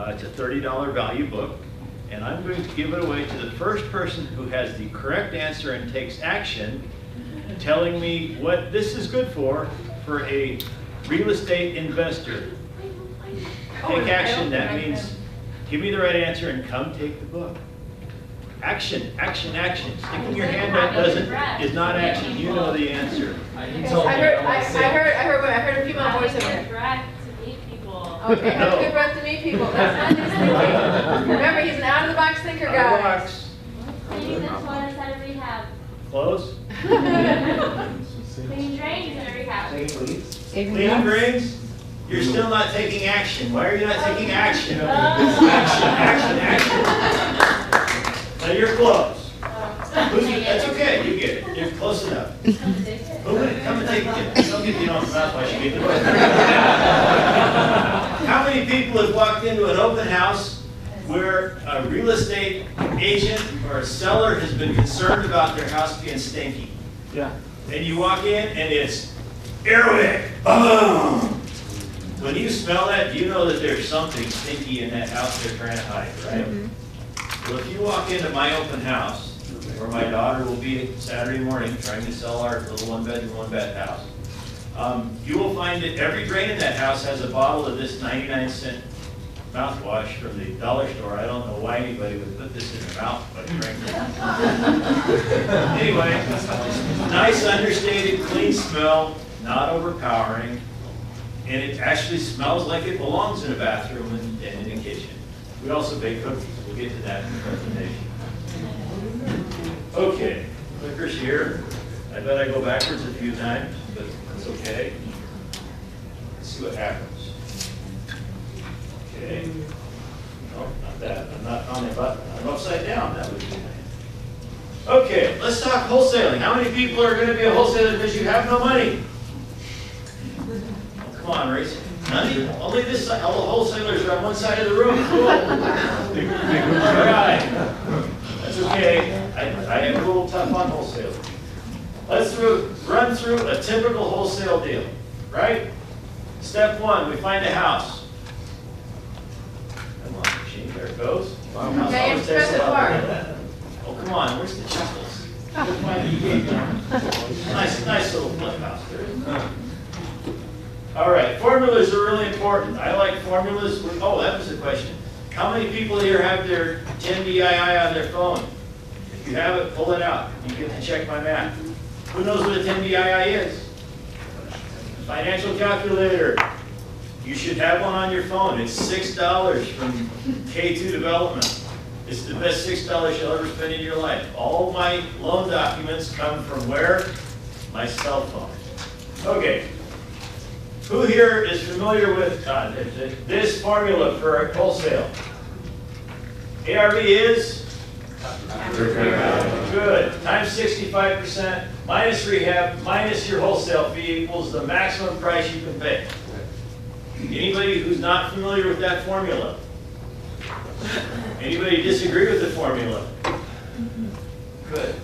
It's a $30 value book, and I'm going to give it away to the first person who has the correct answer and takes action, telling me what this is good for a real estate investor. Take action, that means give me the right answer and come take the book. Action, action, action. Sticking your hand out is not action. You know the answer. I heard a female voice in there. Breath to meet people. Okay, have a good breath to meet people. That's Andy's thinking. Remember, he's an out-of-the-box thinker, guys. Cleaning the toilets at a rehab. Close. Cleaning drains at a rehab. Cleaning drains? You're still not taking action. Why are you not taking action? Action, action, action. Now you're close. That's okay, you get it. You're close enough. Who would come and take it? Don't get the off the mouth while she gave the book. How many people have walked into an open house where a real estate agent or a seller has been concerned about their house being stinky? Yeah. And you walk in and it's airwick. Boom! When you smell that, you know that there's something stinky in that house they're trying to hide, right? Mm-hmm. Well, if you walk into my open house, where my daughter will be Saturday morning trying to sell our little one-bedroom, one-bath house, you will find that every drain in that house has a bottle of this 99-cent mouthwash from the dollar store. I don't know why anybody would put this in their mouth, but frankly. Anyway, nice, understated, clean smell, not overpowering, and it actually smells like it belongs in a bathroom and in a kitchen. We also bake cookies. We'll get to that in the presentation. Okay, clicker's here. I bet I go backwards a few times, but that's okay. Let's see what happens. Okay. No, not that. I'm not on the button. I'm upside down. That would be nice. Okay, let's talk wholesaling. How many people are going to be a wholesaler because you have no money? Oh, come on, raise it. None? Only this side. All the wholesalers are on one side of the room. Cool. All right. That's okay. I am a little tough on wholesale. Let's run through a typical wholesale deal, right? Step one, we find a house. Come on, machine, there it goes. Okay, and press it hard. Oh, come on, where's the chuckles? Nice little flip house there. All right, formulas are really important. I like formulas. Oh, that was a question. How many people here have their 10DII on their phone? If you have it, pull it out. You get to check my math. Who knows what a 10DII is? Financial calculator. You should have one on your phone. It's $6 from K2 Development. It's the best $6 you'll ever spend in your life. All my loan documents come from where? My cell phone. Okay. Who here is familiar with this formula for a wholesale? ARV is? Good. Times 65% minus rehab minus your wholesale fee equals the maximum price you can pay. Anybody who's not familiar with that formula? Anybody disagree with the formula? Good.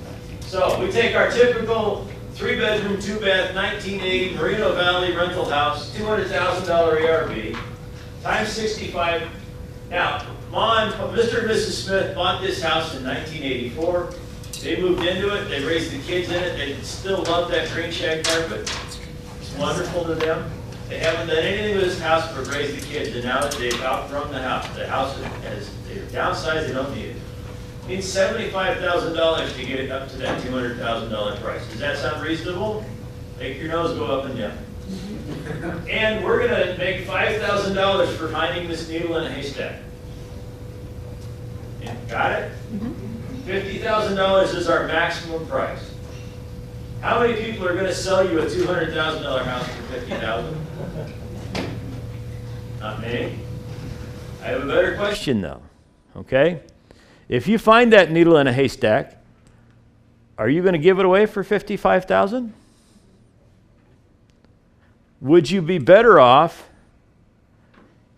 So we take our typical 3-bedroom, 2-bath, 1980 Merino Valley rental house, $200,000 ARV, times 65. Now, Mr. and Mrs. Smith bought this house in 1984. They moved into it. They raised the kids in it. They still love that green shag carpet. It's wonderful to them. They haven't done anything with this house but raise the kids, and now that they've outgrown the house they're downsized, they don't need it. It means $75,000 to get it up to that $200,000 price. Does that sound reasonable? Make your nose go up and down. And we're going to make $5,000 for finding this needle in a haystack. Yeah, got it? $50,000 is our maximum price. How many people are going to sell you a $200,000 house for $50,000? Not many. I have a better question though, okay? If you find that needle in a haystack, are you going to give it away for $55,000? Would you be better off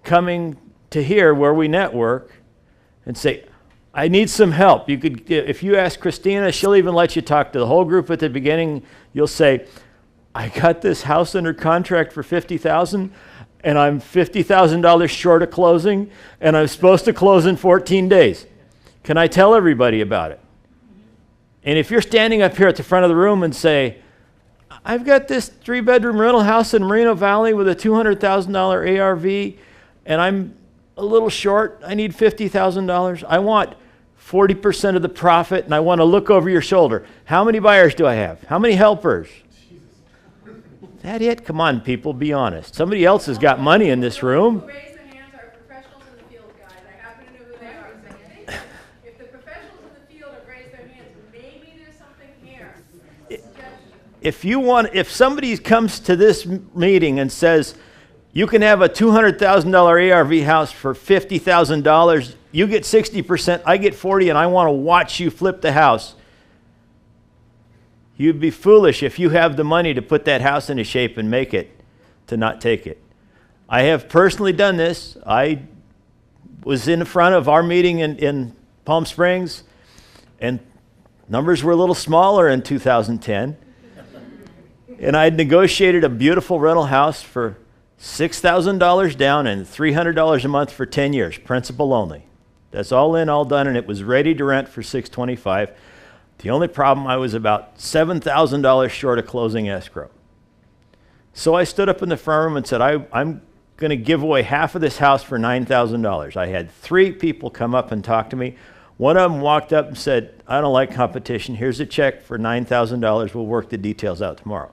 coming to here where we network and say, I need some help? You could, if you ask Christina, she'll even let you talk to the whole group at the beginning. You'll say, I got this house under contract for $50,000. and I'm $50,000 short of closing, and I'm supposed to close in 14 days. Can I tell everybody about it? And if you're standing up here at the front of the room and say, I've got this 3-bedroom rental house in Moreno Valley with a $200,000 ARV, and I'm a little short, I need $50,000. I want 40% of the profit, and I want to look over your shoulder. How many buyers do I have? How many helpers? That it? Come on, people, be honest. Somebody else has got money in this room. Raise their hands are professionals in the field, guys. I happen to know who they are. If the professionals in the field have raised their hands, maybe there's something here. If somebody comes to this meeting and says, you can have a $200,000 ARV house for $50,000, you get 60%, I get 40%, and I want to watch you flip the house, you'd be foolish if you have the money to put that house into shape and make it, to not take it. I have personally done this. I was in front of our meeting in Palm Springs, and numbers were a little smaller in 2010. And I'd negotiated a beautiful rental house for $6,000 down and $300 a month for 10 years, principal only. That's all in, all done, and it was ready to rent for $625. The only problem, I was about $7,000 short of closing escrow. So I stood up in the front room and said, I'm going to give away half of this house for $9,000. I had 3 people come up and talk to me. One of them walked up and said, I don't like competition. Here's a check for $9,000. We'll work the details out tomorrow.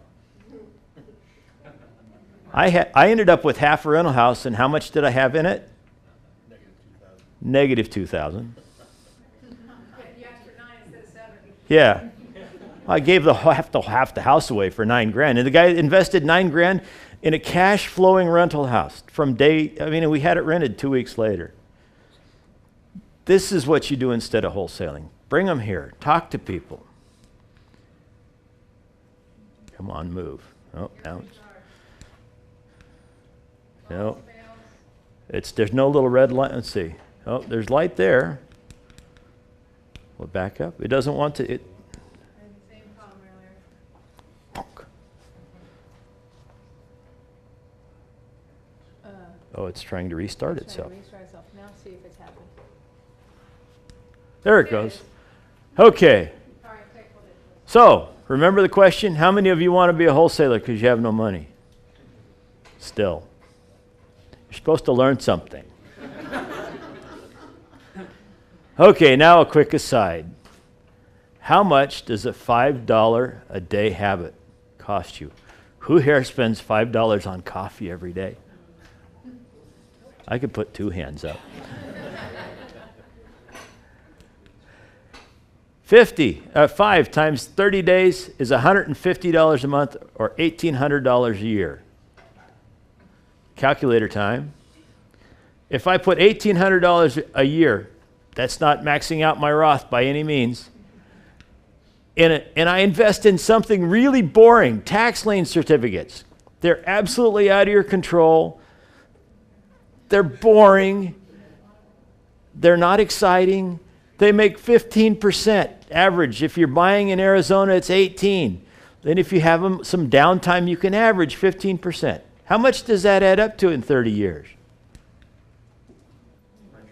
I ended up with half a rental house, and how much did I have in it? Negative $2,000. You asked for 9 instead of 7. Yeah. I gave half the house away for $9,000. And the guy invested $9,000 in a cash flowing rental house we had it rented 2 weeks later. This is what you do instead of wholesaling. Bring them here. Talk to people. Come on, move. Oh, bounce. No. There's no little red light. Let's see. Oh, there's light there. We'll back up. It doesn't want to. I had the same problem earlier. Oh, it's trying to restart itself. Restart itself. Now see if it's happened. There it goes. Okay. All right, take one. So, remember the question? How many of you want to be a wholesaler because you have no money? Still. You're supposed to learn something. Okay, now a quick aside. How much does a $5 a day habit cost you? Who here spends $5 on coffee every day? I could put 2 hands up. 5 times 30 days is $150 a month or $1,800 a year. Calculator time. If I put $1,800 a year, that's not maxing out my Roth by any means, and I invest in something really boring, tax lien certificates. They're absolutely out of your control. They're boring. They're not exciting. They make 15% average. If you're buying in Arizona, it's 18%. Then if you have some downtime, you can average 15%. How much does that add up to in 30 years?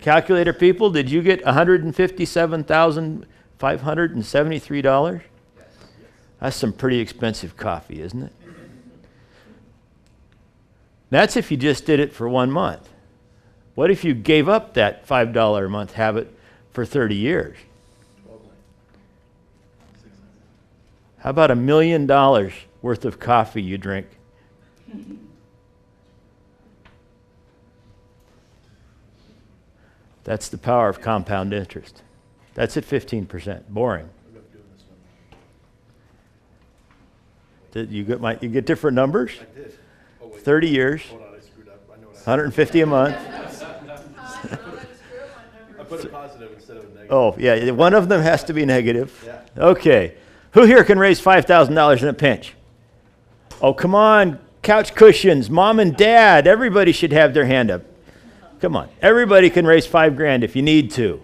Calculator people, did you get $157,573? That's some pretty expensive coffee, isn't it? That's if you just did it for 1 month. What if you gave up that $5 a month habit for 30 years? How about $1 million worth of coffee you drink? That's the power of compound interest. That's at 15%. Boring. Did you get different numbers? I did. Oh, wait. 30 years. Hold on, I screwed up. I know what 150 a month. I put a positive instead of a negative. Oh, yeah. One of them has to be negative. Yeah. Okay. Who here can raise $5,000 in a pinch? Oh, come on. Couch cushions. Mom and dad. Everybody should have their hand up. Come on. Everybody can raise $5,000 if you need to.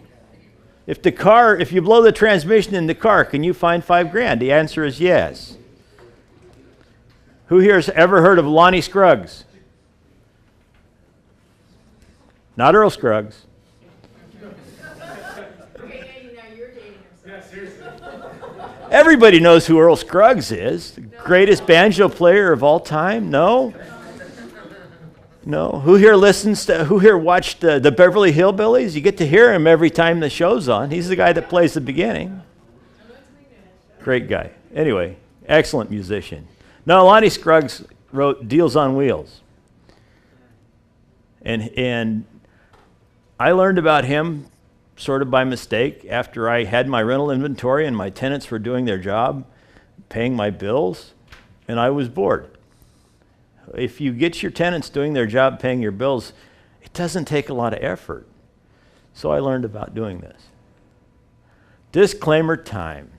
If you blow the transmission in the car, can you find $5,000? The answer is yes. Who here has ever heard of Lonnie Scruggs? not Earl Scruggs. Okay, Andy, now you're dating yourself. Everybody knows who Earl Scruggs is. The greatest banjo player of all time? No? No? Who here watched the Beverly Hillbillies? You get to hear him every time the show's on. He's the guy that plays the beginning. Great guy. Anyway, excellent musician. Now, Lonnie Scruggs wrote Deals on Wheels. And I learned about him sort of by mistake after I had my rental inventory and my tenants were doing their job, paying my bills, and I was bored. If you get your tenants doing their job, paying your bills, it doesn't take a lot of effort. So I learned about doing this. Disclaimer time.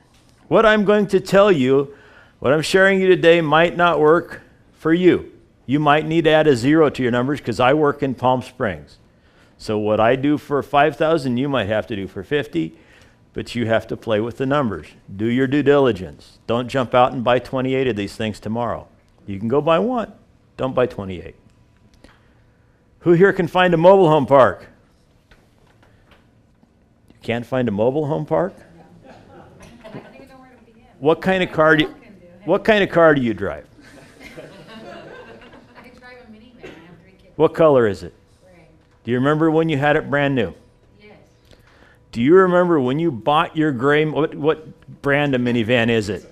What I'm going to tell you, what I'm sharing you today might not work for you. You might need to add a 0 to your numbers because I work in Palm Springs. So what I do for 5,000, you might have to do for 50, but you have to play with the numbers. Do your due diligence. Don't jump out and buy 28 of these things tomorrow. You can go buy one. Don't buy 28. Who here can find a mobile home park? You can't find a mobile home park? I don't even know where to begin. What kind of car do you drive? I drive a minivan. I have 3 kids. What color is it? Gray. Do you remember when you had it brand new? Yes. Do you remember when you bought your gray, what brand of minivan is it?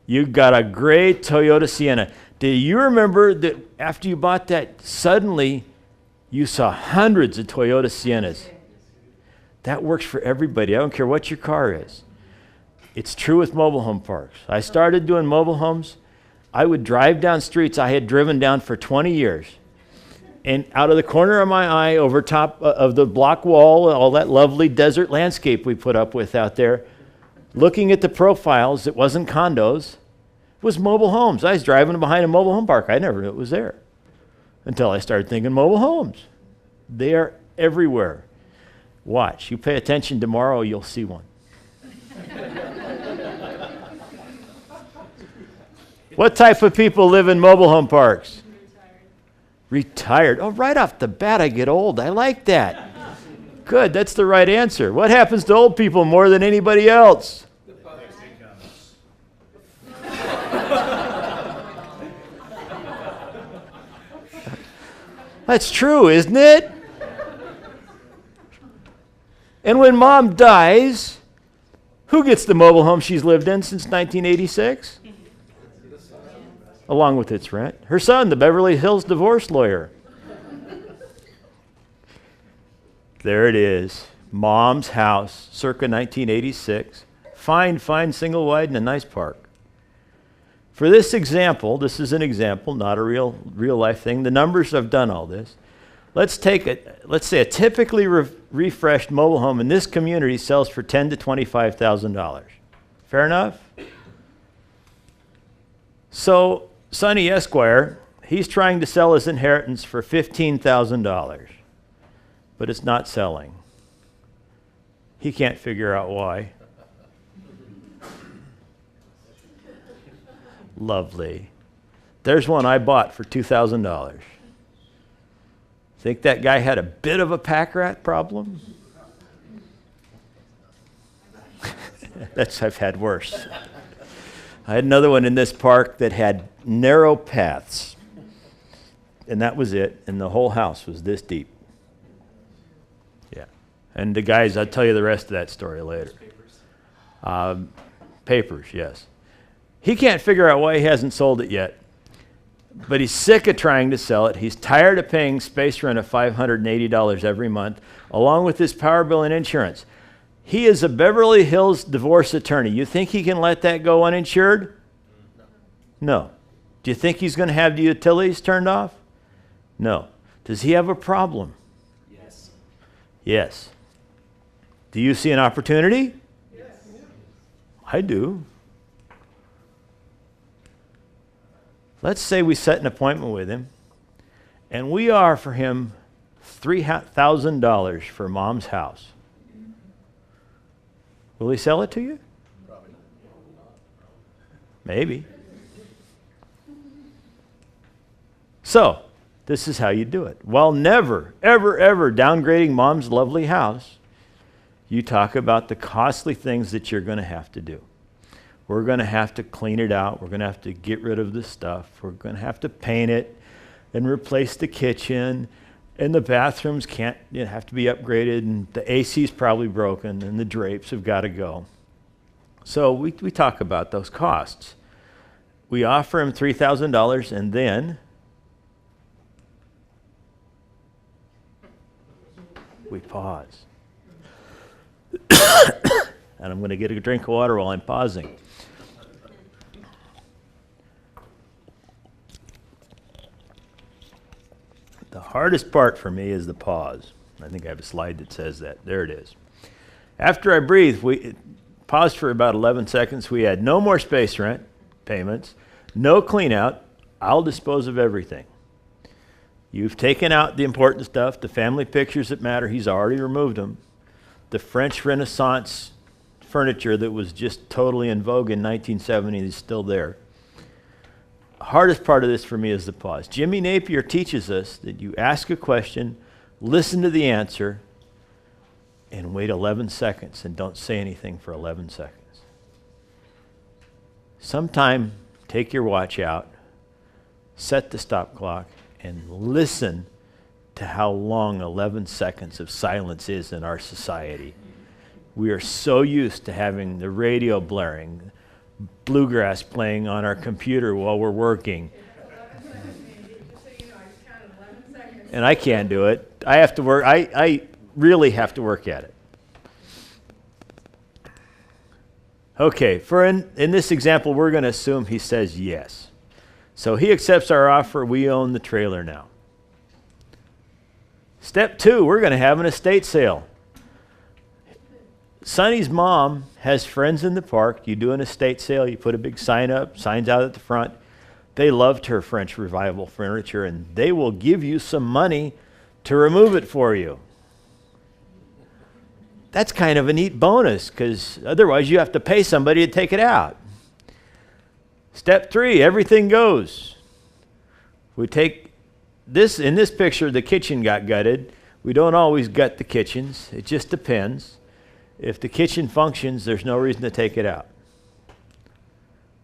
You got a gray Toyota Sienna. Do you remember that after you bought that, suddenly you saw hundreds of Toyota Siennas? That works for everybody. I don't care what your car is. It's true with mobile home parks. I started doing mobile homes. I would drive down streets I had driven down for 20 years. And out of the corner of my eye, over top of the block wall, all that lovely desert landscape we put up with out there, looking at the profiles, it wasn't condos, it was mobile homes. I was driving behind a mobile home park. I never knew it was there until I started thinking mobile homes. They are everywhere. Watch. You pay attention tomorrow, you'll see one. What type of people live in mobile home parks? Retired. Oh, right off the bat, I get old. I like that. Good, that's the right answer. What happens to old people more than anybody else? That's true, isn't it? And when mom dies, who gets the mobile home she's lived in since 1986? Along with its rent. Her son, the Beverly Hills divorce lawyer. There it is. Mom's house, circa 1986. Fine single wide in a nice park. For this example, this is an example, not a real life thing. The numbers have done all this. Let's say a typically refreshed mobile home in this community sells for $10,000 to $25,000. Fair enough? So Sonny Esquire, he's trying to sell his inheritance for $15,000, but it's not selling. He can't figure out why. Lovely. There's one I bought for $2,000. Think that guy had a bit of a pack rat problem? I've had worse. I had another one in this park that had narrow paths. And that was it. And the whole house was this deep. Yeah. And the guys, I'll tell you the rest of that story later. Papers, yes. He can't figure out why he hasn't sold it yet. But he's sick of trying to sell it. He's tired of paying space rent of $580 every month, along with his power bill and insurance. He is a Beverly Hills divorce attorney. You think he can let that go uninsured? No. Do you think he's going to have the utilities turned off? No. Does he have a problem? Yes. Yes. Do you see an opportunity? Yes. I do. Let's say we set an appointment with him, and we offer him $3,000 for mom's house. Will he sell it to you? Probably not. Maybe. So, This is how you do it. While never, ever, ever downgrading mom's lovely house, you talk about the costly things that you're going to have to do. We're going to have to clean it out. We're going to have to get rid of the stuff. We're going to have to paint it and replace the kitchen. And the bathrooms have to be upgraded. And the AC's probably broken. And the drapes have got to go. So we talk about those costs. We offer him $3,000 and then we pause. And I'm going to get a drink of water while I'm pausing. The hardest part for me is the pause. I think I have a slide that says that. There it is. After I breathe, we paused for about 11 seconds. We had no more space rent payments, no clean out. I'll dispose of everything. You've taken out the important stuff, the family pictures that matter. He's already removed them. The French Renaissance furniture that was just totally in vogue in 1970 is still there. Hardest part of this for me is the pause. Jimmy Napier teaches us that you ask a question, listen to the answer, and wait 11 seconds and don't say anything for 11 seconds. Sometime take your watch out, set the stop clock, and listen to how long 11 seconds of silence is in our society. We are so used to having the radio blaring, bluegrass playing on our computer while we're working. And I can't do it. I have to work. I really have to work at it. Okay, in this example, we're going to assume he says yes. So he accepts our offer. We own the trailer now. Step 2, we're going to have an estate sale. Sonny's mom has friends in the park. You do an estate sale. You put a big sign up, signs out at the front. They loved her French Revival furniture, and they will give you some money to remove it for you. That's kind of a neat bonus, because otherwise you have to pay somebody to take it out. Step 3, everything goes. We take this, in this picture, the kitchen got gutted. We don't always gut the kitchens. It just depends. If the kitchen functions, there's no reason to take it out.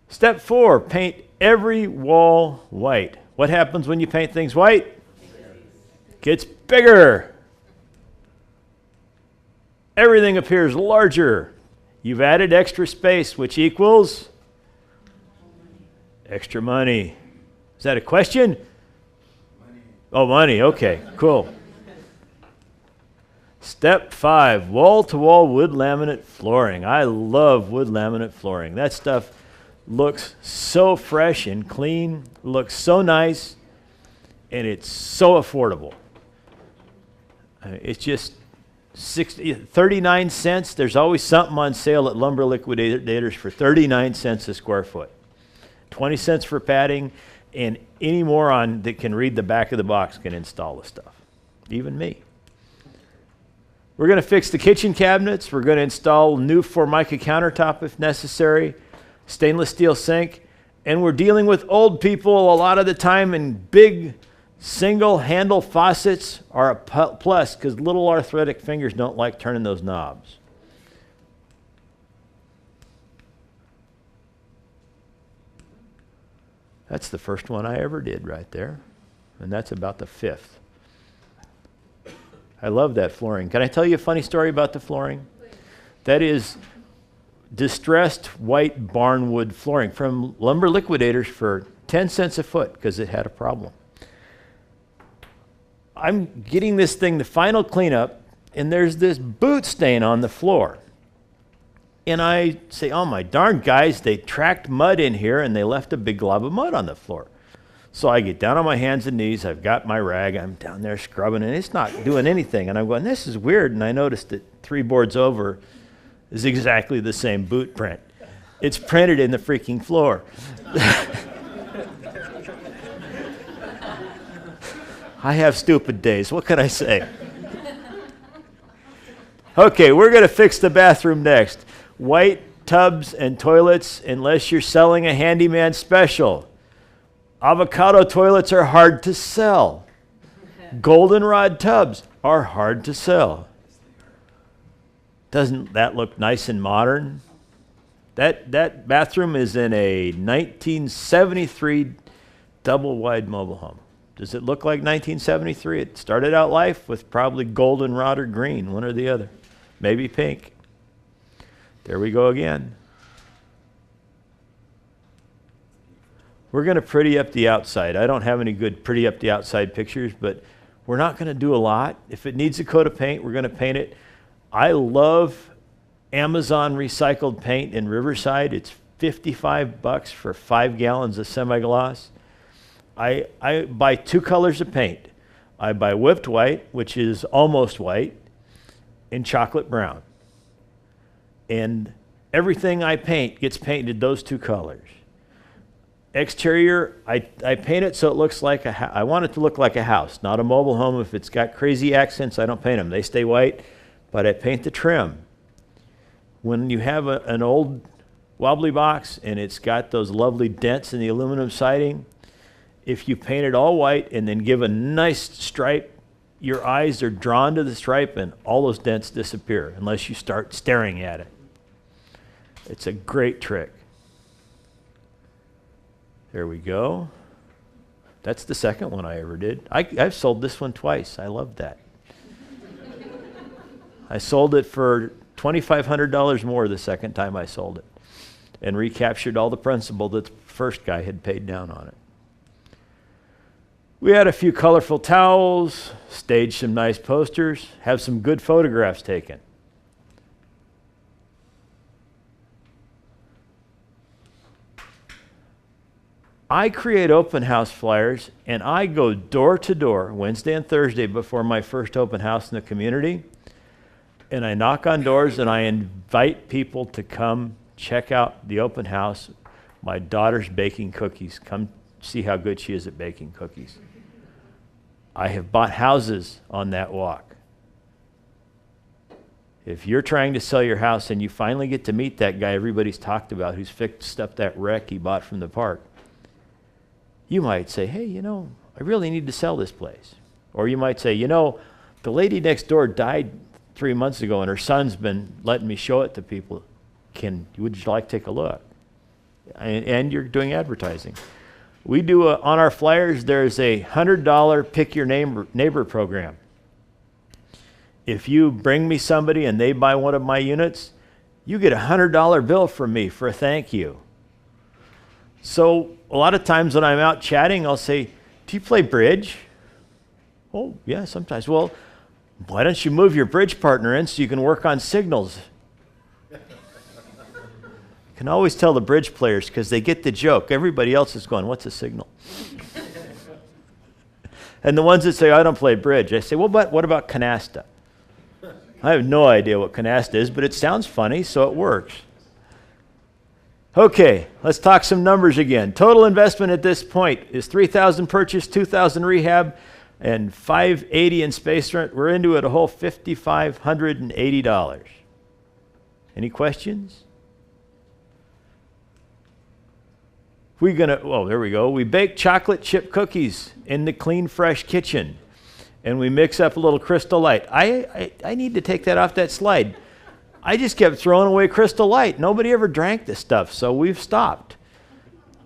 Step 4, paint every wall white. What happens when you paint things white? Gets bigger. Everything appears larger. You've added extra space, which equals extra money. Is that a question? Money. Oh, money. Okay, cool. Step 5, wall-to-wall wood laminate flooring. I love wood laminate flooring. That stuff looks so fresh and clean, looks so nice, and it's so affordable. It's just 39 cents. There's always something on sale at Lumber Liquidators for 39 cents a square foot. 20 cents for padding, and any moron that can read the back of the box can install the stuff, even me. We're going to fix the kitchen cabinets. We're going to install new Formica countertop if necessary, stainless steel sink, and we're dealing with old people a lot of the time, and big single handle faucets are a plus because little arthritic fingers don't like turning those knobs. That's the first one I ever did right there, and that's about the 5th. I love that flooring. Can I tell you a funny story about the flooring? That is distressed white barnwood flooring from Lumber Liquidators for 10 cents a foot because it had a problem. I'm getting this thing the final cleanup, and there's this boot stain on the floor. And I say, oh my darn guys, they tracked mud in here and they left a big glob of mud on the floor. So I get down on my hands and knees, I've got my rag, I'm down there scrubbing, and it's not doing anything. And I'm going, this is weird, and I noticed that 3 boards over is exactly the same boot print. It's printed in the freaking floor. I have stupid days, what can I say? Okay, we're gonna fix the bathroom next. White tubs and toilets, unless you're selling a handyman special. Avocado toilets are hard to sell. Goldenrod tubs are hard to sell. Doesn't that look nice and modern? That bathroom is in a 1973 double wide mobile home. Does it look like 1973? It started out life with probably goldenrod or green, one or the other. Maybe pink. There we go again. We're going to pretty up the outside. I don't have any good pretty up the outside pictures, but we're not going to do a lot. If it needs a coat of paint, we're going to paint it. I love Amazon recycled paint in Riverside. It's $55 for 5 gallons of semi-gloss. I buy 2 colors of paint. I buy whipped white, which is almost white, and chocolate brown. And everything I paint gets painted those 2 colors. Exterior, I paint it so it looks like I want it to look like a house, not a mobile home. If it's got crazy accents, I don't paint them. They stay white, but I paint the trim. When you have an old wobbly box and it's got those lovely dents in the aluminum siding, if you paint it all white and then give a nice stripe, your eyes are drawn to the stripe and all those dents disappear unless you start staring at it. It's a great trick. There we go. That's the second one I ever did. I've sold this one twice. I love that. I sold it for $2,500 more the second time I sold it and recaptured all the principal that the first guy had paid down on it. We had a few colorful towels, staged some nice posters, have some good photographs taken. I create open house flyers and I go door to door Wednesday and Thursday before my first open house in the community, and I knock on doors and I invite people to come check out the open house. My daughter's baking cookies. Come see how good she is at baking cookies. I have bought houses on that walk. If you're trying to sell your house and you finally get to meet that guy everybody's talked about who's fixed up that wreck he bought from the park, you might say, hey, you know, I really need to sell this place. Or you might say, you know, the lady next door died 3 months ago and her son's been letting me show it to people. Would you like to take a look? And you're doing advertising. We do, on our flyers, there's a $100 pick your neighbor program. If you bring me somebody and they buy one of my units, you get a $100 bill from me for a thank you. So a lot of times when I'm out chatting, I'll say, do you play bridge? Oh, yeah, sometimes. Well, why don't you move your bridge partner in so you can work on signals? You can always tell the bridge players because they get the joke. Everybody else is going, what's a signal? And the ones that say, I don't play bridge, I say, well, but what about canasta? I have no idea what canasta is, but it sounds funny, so it works. Okay, let's talk some numbers again. Total investment at this point is $3,000 purchase, $2,000 rehab, and $580 in space rent. We're into it a whole $5,580. Any questions? There we go. We bake chocolate chip cookies in the clean, fresh kitchen, and we mix up a little Crystal Light. I need to take that off that slide. I just kept throwing away Crystal Light. Nobody ever drank this stuff, so we've stopped.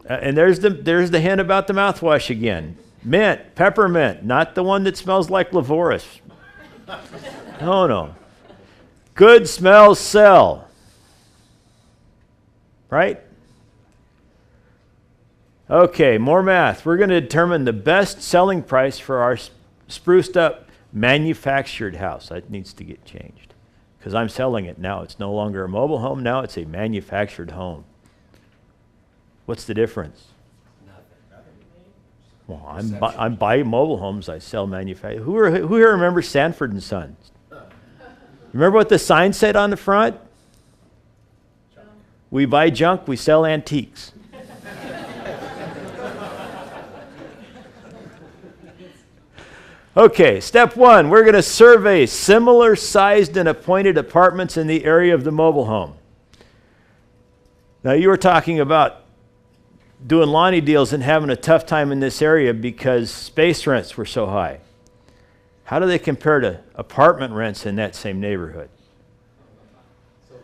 And there's the hint about the mouthwash again. Mint, peppermint, not the one that smells like Levoris. No. Good smells sell. Right? Okay, more math. We're going to determine the best selling price for our spruced up manufactured house. That needs to get changed because I'm selling it now. It's no longer a mobile home. Now it's a manufactured home. What's the difference? Well, I'm buying mobile homes. I sell manufactured. Who here remembers Sanford and Sons? Remember what the sign said on the front? We buy junk, we sell antiques. Okay, step one, we're going to survey similar sized and appointed apartments in the area of the mobile home. Now, you were talking about doing Lonnie deals and having a tough time in this area because space rents were so high. How do they compare to apartment rents in that same neighborhood? So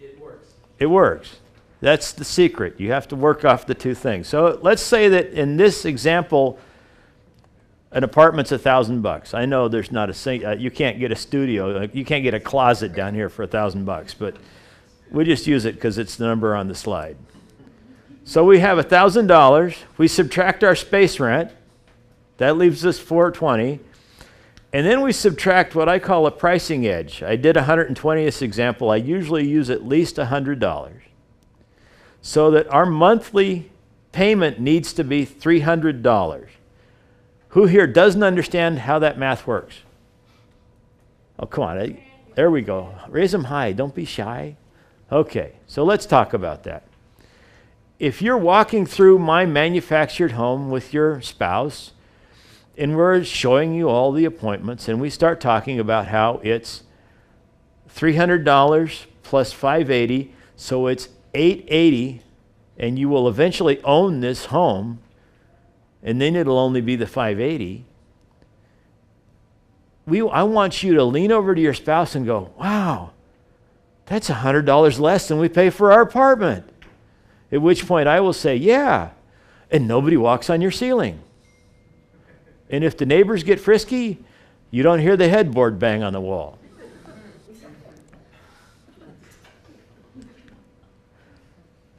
it works. It works. That's the secret. You have to work off the two things. So let's say that in this example, an apartment's $1,000. I know there's not you can't get a studio, you can't get a closet down here for $1,000, but we just use it because it's the number on the slide. So we have $1,000. We subtract our space rent. That leaves us $420. And then we subtract what I call a pricing edge. I did 120 this example. I usually use at least $100. So that our monthly payment needs to be $300. Who here doesn't understand how that math works? Oh, come on. There we go. Raise them high. Don't be shy. Okay, so let's talk about that. If you're walking through my manufactured home with your spouse, and we're showing you all the appointments, and we start talking about how it's $300 plus $580, so it's $880, and you will eventually own this home, and then it'll only be the $580. I want you to lean over to your spouse and go, wow, that's $100 less than we pay for our apartment. At which point I will say, yeah, and nobody walks on your ceiling. And if the neighbors get frisky, you don't hear the headboard bang on the wall.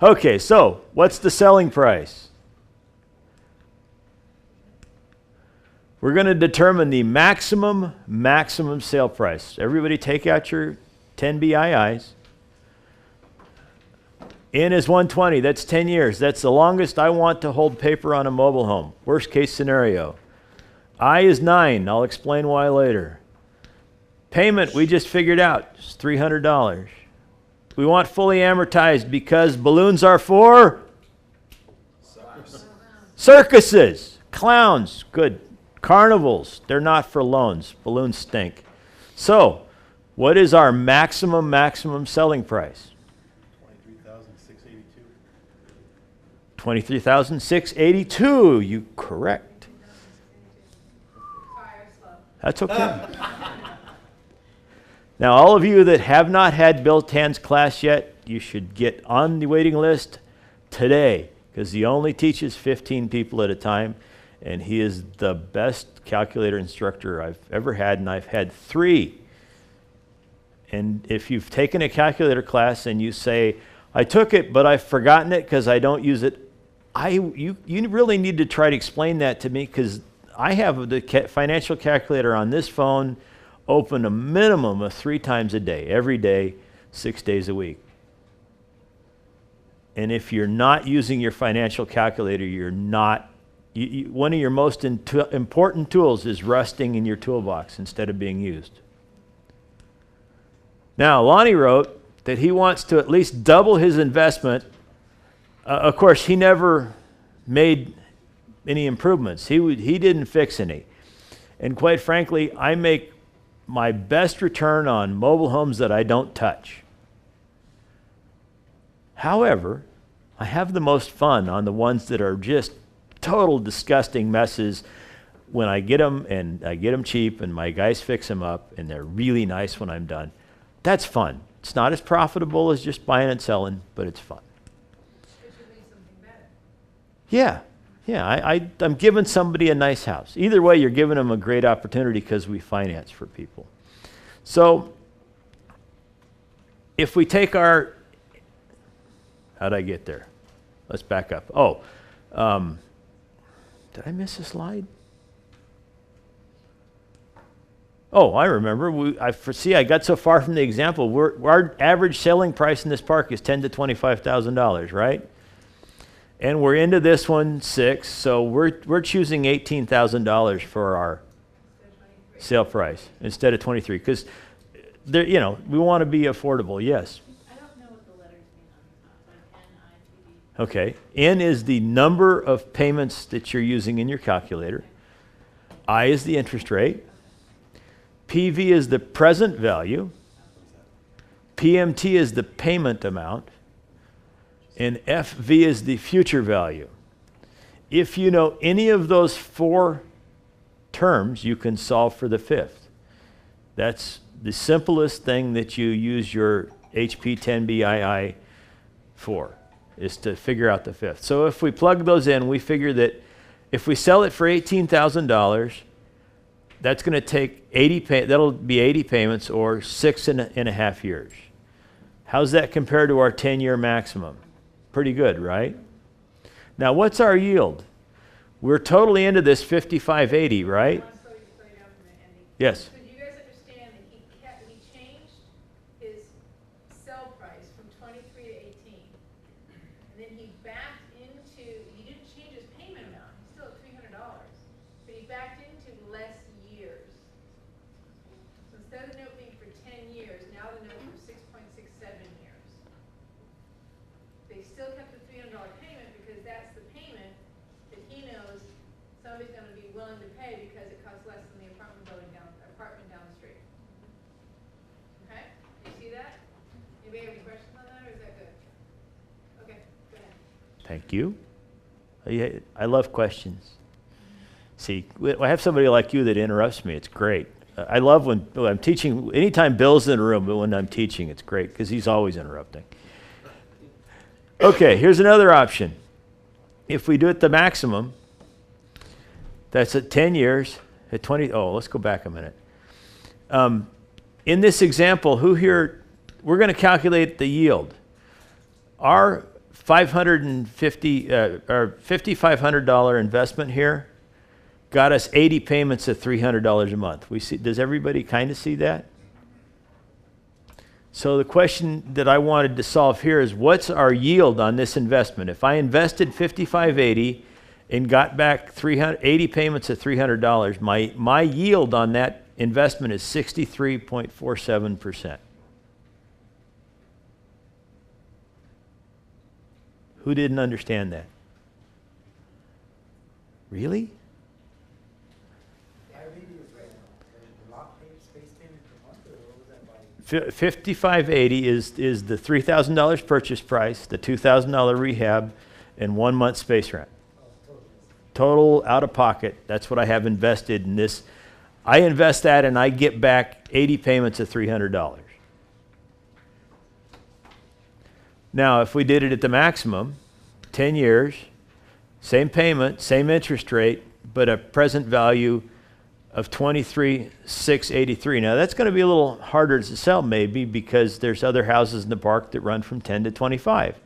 Okay, so what's the selling price? We're going to determine the maximum sale price. Everybody take out your 10 BIIs. N is 120. That's 10 years. That's the longest I want to hold paper on a mobile home. Worst case scenario. I is 9. I'll explain why later. Payment, we just figured out. It's $300. We want fully amortized because balloons are for circuses, clowns, good. Carnivals, they're not for loans. Balloons stink. So, what is our maximum selling price? $23,682. You correct. That's okay. Now, all of you that have not had Bill Tan's class yet, you should get on the waiting list today because he only teaches 15 people at a time, and he is the best calculator instructor I've ever had, and I've had 3. And if you've taken a calculator class and you say, I took it, but I've forgotten it because I don't use it, you really need to try to explain that to me because I have the financial calculator on this phone open a minimum of 3 times a day, every day, 6 days a week. And if you're not using your financial calculator, you're not, one of your most important tools is rusting in your toolbox instead of being used. Now, Lonnie wrote that he wants to at least double his investment. Of course, he never made any improvements. He didn't fix any. And quite frankly, I make my best return on mobile homes that I don't touch. However, I have the most fun on the ones that are just total disgusting messes when I get them, and I get them cheap, and my guys fix them up, and they're really nice when I'm done. That's fun. It's not as profitable as just buying and selling, but it's fun. Yeah, I'm giving somebody a nice house. Either way, you're giving them a great opportunity because we finance for people. So, if we take our, how'd I get there? Let's back up. Did I miss a slide? Oh, I remember. I got so far from the example. Our average selling price in this park is $10,000 to $25,000, right? And we're into this one 6, so we're choosing $18,000 for our sale price instead of 23, because we want to be affordable. Yes. I don't know what the letters mean on Okay. N is the number of payments that you're using in your calculator. I is the interest rate. PV is the present value. PMT is the payment amount. And FV is the future value. If you know any of those 4 terms, you can solve for the fifth. That's the simplest thing that you use your HP 10BII for, is to figure out the fifth. So if we plug those in, we figure that if we sell it for $18,000, that's going to take that'll be 80 payments or 6.5 years. How's that compared to our 10-year maximum? Pretty good, right? Now, what's our yield? We're totally into this 5580, right? I want to slow you down for a minute, Andy. Yes. So do you guys understand that he changed his sell price from 23 to 18? And then he backed into, he didn't change his payment amount, he's still at $300, but he backed into less years. So instead of the note being for 10 years, now the note for 6.67 years. They still kept the $300 payment because that's the payment that he knows somebody's going to be willing to pay because it costs less than the apartment down the street. Okay? You see that? Anybody have any questions on that, or is that good? Okay, go ahead. Thank you. I love questions. See, I have somebody like you that interrupts me. It's great. I love when I'm teaching, anytime Bill's in the room, but when I'm teaching, it's great because he's always interrupting. Okay, here's another option. If we do it the maximum, that's at 10 years, at 20, let's go back a minute. In this example, who here, we're going to calculate the yield. Our $5,500 investment here got us 80 payments of $300 a month. Does everybody kind of see that? So the question that I wanted to solve here is, what's our yield on this investment? If I invested $5,580 and got back 80 payments of $300, my yield on that investment is 63.47%. Who didn't understand that? Really? 5580 is the $3,000 purchase price, the $2,000 rehab, and 1 month space rent. Total out of pocket. That's what I have invested in this. I invest that and I get back 80 payments of $300. Now, if we did it at the maximum, 10 years, same payment, same interest rate, but a present value of $23,683. Now, that's going to be a little harder to sell maybe because there's other houses in the park that run from 10 to 25.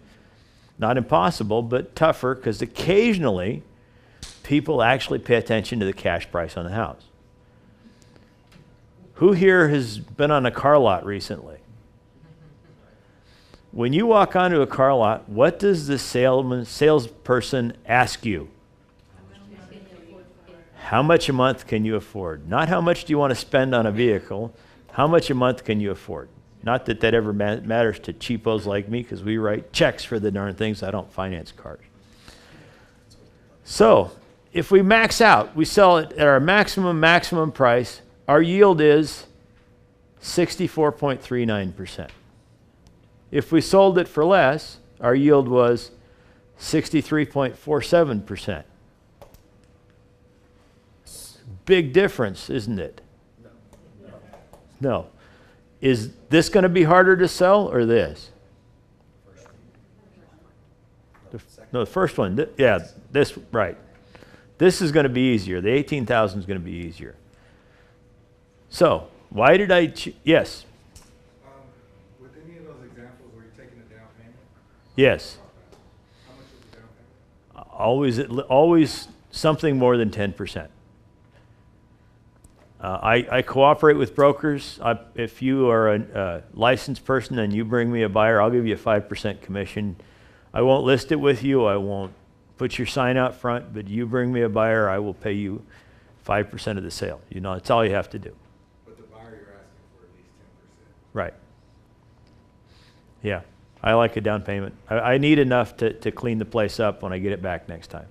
Not impossible, but tougher because occasionally people actually pay attention to the cash price on the house. Who here has been on a car lot recently? When you walk onto a car lot, what does the salesperson ask you? How much a month can you afford? Not how much do you want to spend on a vehicle. How much a month can you afford? Not that that ever matters to cheapos like me because we write checks for the darn things. I don't finance cars. So if we max out, we sell it at our maximum price, our yield is 64.39%. If we sold it for less, our yield was 63.47%. Big difference, isn't it? No. Is this going to be harder to sell or this? No, the first one. This, right. This is going to be easier. The 18,000 is going to be easier. So, why did I yes? With any of those examples where you're taking a down payment? Yes. How much is the down payment? Always something more than 10%. I cooperate with brokers. If you are a licensed person and you bring me a buyer, I'll give you a 5% commission. I won't list it with you. I won't put your sign out front, but you bring me a buyer, I will pay you 5% of the sale. You know, that's all you have to do. But the buyer, you're asking for at least 10%. Right. Yeah, I like a down payment. I need enough to clean the place up when I get it back next time.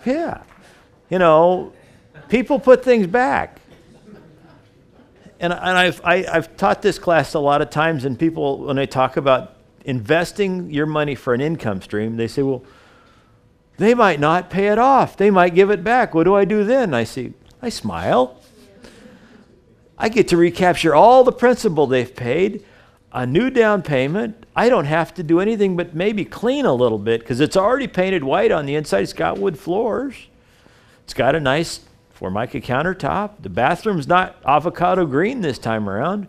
Yeah. You know, people put things back. And I've taught this class a lot of times, and people, when they talk about investing your money for an income stream, they say, well, they might not pay it off. They might give it back. What do I do then? I smile. I get to recapture all the principal they've paid, a new down payment. I don't have to do anything but maybe clean a little bit because it's already painted white on the inside. It's got wood floors. It's got a nice Formica countertop. The bathroom's not avocado green this time around.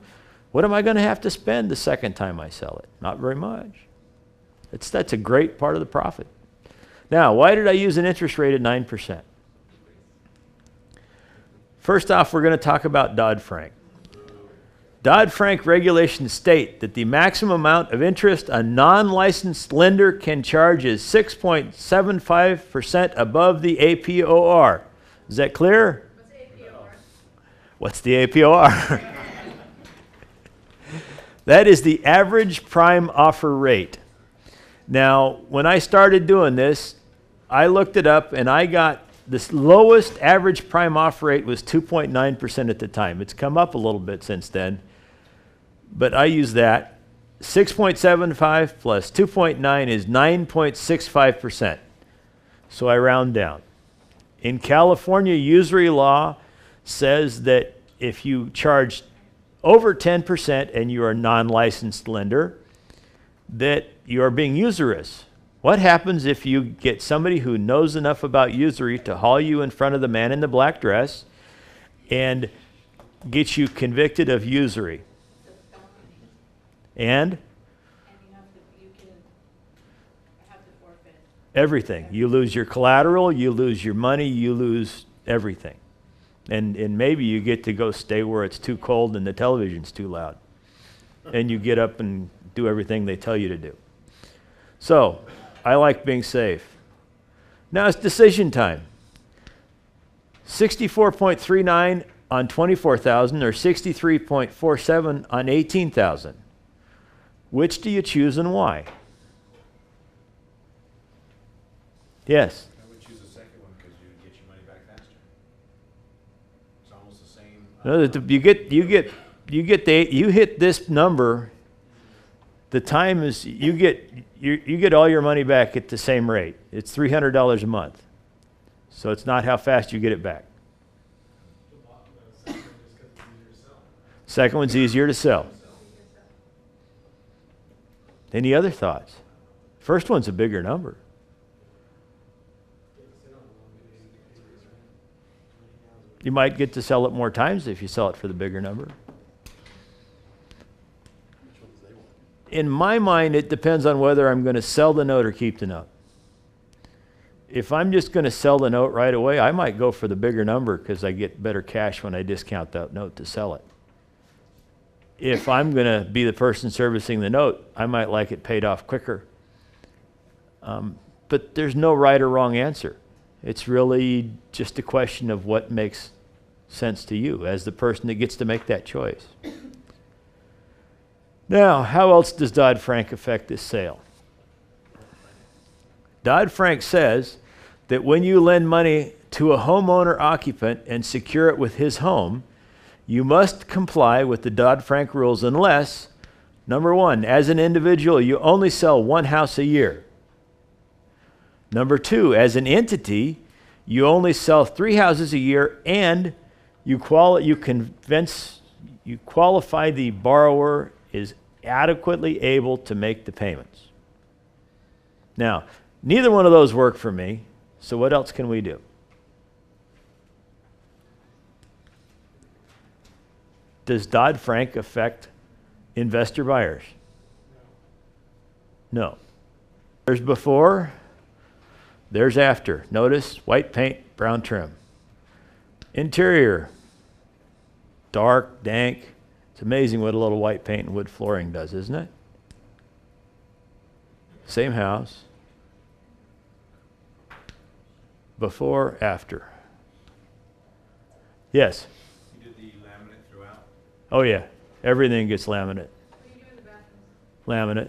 What am I going to have to spend the second time I sell it? Not very much. That's a great part of the profit. Now, why did I use an interest rate of 9%? First off, we're going to talk about Dodd-Frank. Dodd-Frank regulations state that the maximum amount of interest a non-licensed lender can charge is 6.75% above the APOR. Is that clear? What's the APOR? That is the average prime offer rate. Now, when I started doing this, I looked it up and I got this lowest average prime offer rate was 2.9% at the time. It's come up a little bit since then, but I use that. 6.75 plus 2.9 is 9.65%. So I round down. In California, usury law says that if you charge over 10% and you are a non-licensed lender, that you are being usurious. What happens if you get somebody who knows enough about usury to haul you in front of the man in the black dress and get you convicted of usury? And And you can have to forfeit. everything. You lose your collateral, you lose your money, you lose everything. And maybe you get to go stay where it's too cold and the television's too loud. And you get up and do everything they tell you to do. So, I like being safe. Now it's decision time. 64.39 on 24,000 or 63.47 on 18,000. Which do you choose and why? Yes. I would choose the second one because you would get your money back faster. It's almost the same. You hit this number. The time is you get all your money back at the same rate. It's $300 a month. So it's not how fast you get it back. Second one's easier to sell. Any other thoughts? First one's a bigger number. You might get to sell it more times if you sell it for the bigger number. In my mind, it depends on whether I'm going to sell the note or keep the note. If I'm just going to sell the note right away, I might go for the bigger number because I get better cash when I discount that note to sell it. If I'm going to be the person servicing the note, I might like it paid off quicker. But there's no right or wrong answer. It's really just a question of what makes sense to you as the person that gets to make that choice. Now, how else does Dodd-Frank affect this sale? Dodd-Frank says that when you lend money to a homeowner occupant and secure it with his home, you must comply with the Dodd-Frank rules unless, number one, as an individual, you only sell one house a year. Number two, as an entity, you only sell 3 houses a year and you qualify the borrower is adequately able to make the payments. Now, neither one of those work for me, so what else can we do? Does Dodd-Frank affect investor buyers? No. There's before, there's after. Notice white paint, brown trim. Interior, dark, dank. It's amazing what a little white paint and wood flooring does, isn't it? Same house. Before, after. Yes? You did the laminate throughout? Oh yeah, everything gets laminate. What do you do in the bathrooms? Laminate.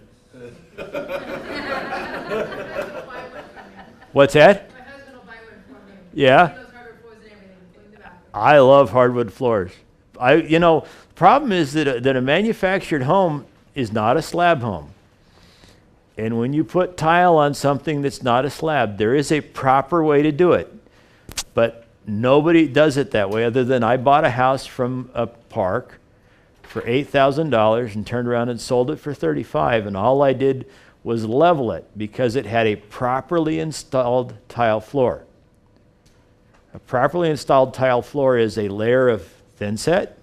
What's that? My husband will buy one for me. Yeah. He knows hardwood floors and everything, including the bathroom. I love hardwood floors. The problem is that a manufactured home is not a slab home. And when you put tile on something that's not a slab, there is a proper way to do it. But nobody does it that way other than I bought a house from a park for $8,000 and turned around and sold it for $35,000, and all I did was level it because it had a properly installed tile floor. A properly installed tile floor is a layer of thin set,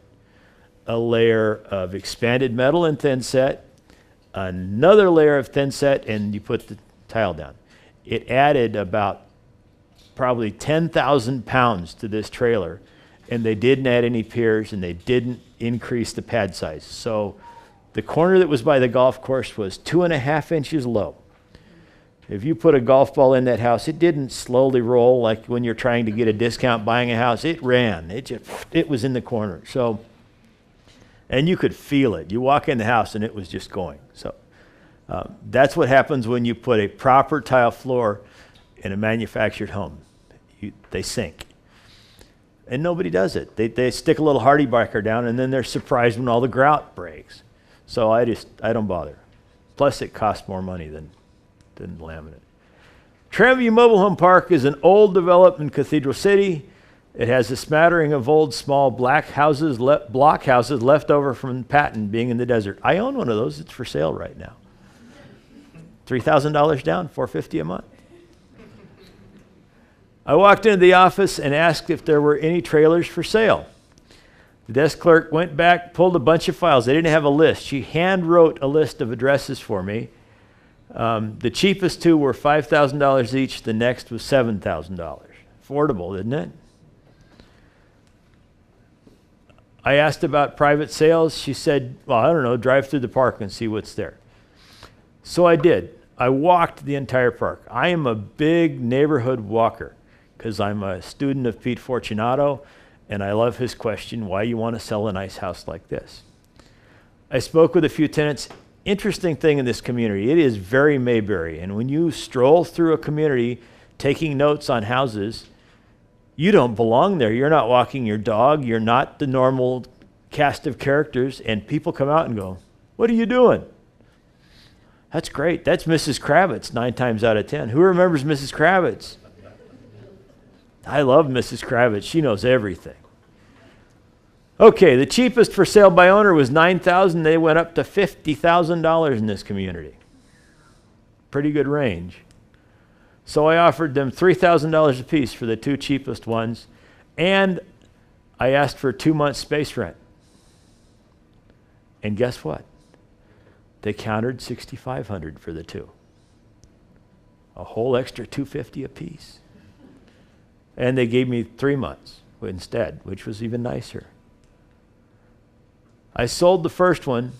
a layer of expanded metal and thin set, another layer of thin set, and you put the tile down. It added about probably 10,000 pounds to this trailer, and they didn't add any piers and they didn't increase the pad size. So the corner that was by the golf course was 2.5 inches low. If you put a golf ball in that house, it didn't slowly roll like when you're trying to get a discount buying a house. It ran. It was in the corner. So, and you could feel it. You walk in the house and it was just going. So that's what happens when you put a proper tile floor in a manufactured home. They sink. And nobody does it. They stick a little hardy barker down and then they're surprised when all the grout breaks. So I don't bother. Plus it costs more money than laminate. Tremview Mobile Home Park is an old development in Cathedral City. It has a smattering of old small block houses left over from Patton being in the desert. I own one of those. It's for sale right now. $3,000 down, $450 a month. I walked into the office and asked if there were any trailers for sale. The desk clerk went back, pulled a bunch of files. They didn't have a list. She hand wrote a list of addresses for me. The cheapest two were $5,000 each. The next was $7,000. Affordable, isn't it? I asked about private sales. She said, well, I don't know, drive through the park and see what's there. So I did. I walked the entire park. I am a big neighborhood walker because I'm a student of Pete Fortunato, and I love his question, why you want to sell a nice house like this? I spoke with a few tenants. Interesting thing in this community, it is very Mayberry, and when you stroll through a community taking notes on houses, you don't belong there. You're not walking your dog. You're not the normal cast of characters, and people come out and go, what are you doing? That's great. That's Mrs. Kravitz 9 times out of 10. Who remembers Mrs. Kravitz? I love Mrs. Kravitz. She knows everything. Okay, the cheapest for sale by owner was $9,000. They went up to $50,000 in this community. Pretty good range. So I offered them $3,000 a piece for the 2 cheapest ones, and I asked for 2 months space rent. And guess what? They countered $6,500 for the 2. A whole extra $250 a piece. And they gave me 3 months instead, which was even nicer. I sold the first one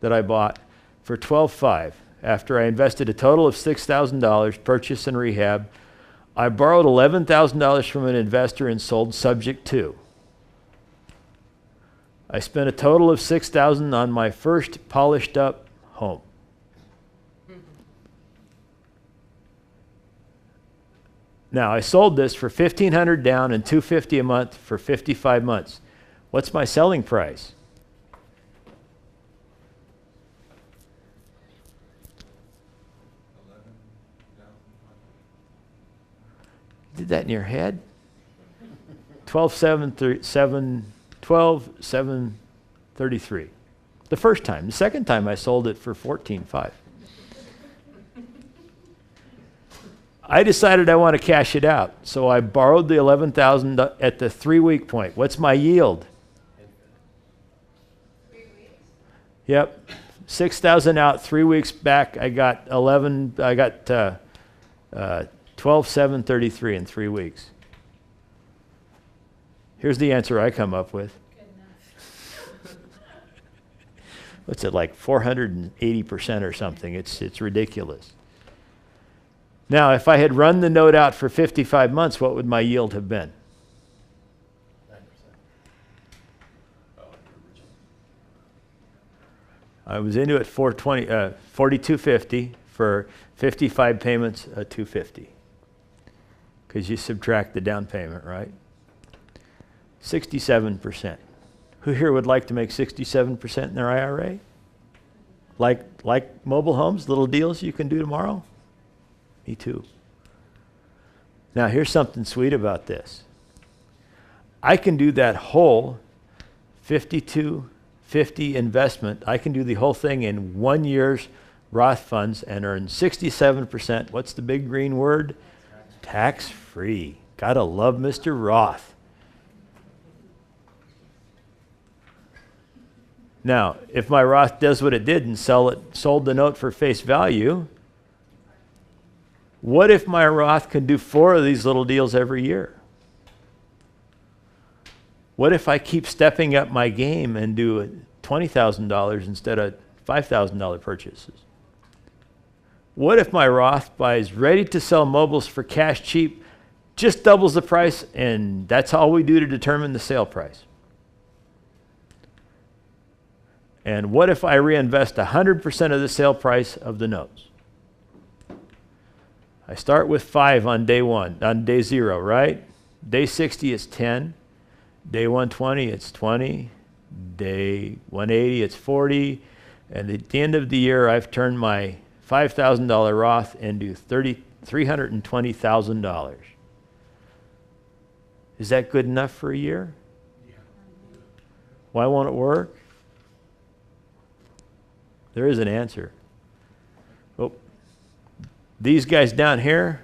that I bought for $12,500 after I invested a total of $6,000, purchase and rehab. I borrowed $11,000 from an investor and sold subject to. I spent a total of $6,000 on my first polished up home. Now, I sold this for $1,500 down and $250 a month for 55 months. What's my selling price? Did that in your head? 12,733. The first time. The second time I sold it for $14,500. I decided I want to cash it out, so I borrowed the $11,000 at the 3-week point. What's my yield? 3 weeks? Yep, $6,000 out, 3 weeks back. I got 12,733 in 3 weeks. Here's the answer I come up with. Good enough. What's it, like 480% or something? It's ridiculous. Now, if I had run the note out for 55 months, what would my yield have been? 9%. I was into it $4,250 for 55 payments, $250. Because you subtract the down payment, right? 67%. Who here would like to make 67% in their IRA? Like mobile homes, little deals you can do tomorrow? Me too. Now here's something sweet about this. I can do that whole 5250 investment. I can do the whole thing in 1 year's Roth funds and earn 67%. What's the big green word? Tax-free. Gotta love Mr. Roth. Now, if my Roth does what it did and sold the note for face value, what if my Roth can do 4 of these little deals every year? What if I keep stepping up my game and do $20,000 instead of $5,000 purchases? What if my Roth buys ready-to-sell mobiles for cash cheap, just doubles the price, and that's all we do to determine the sale price? And what if I reinvest 100% of the sale price of the notes? I start with 5 on day 0, right? Day 60 is 10. Day 120, it's 20. Day 180, it's 40. And at the end of the year, I've turned my $5,000 Roth into $320,000. Is that good enough for a year? Yeah. Why won't it work? There is an answer. Oh, these guys down here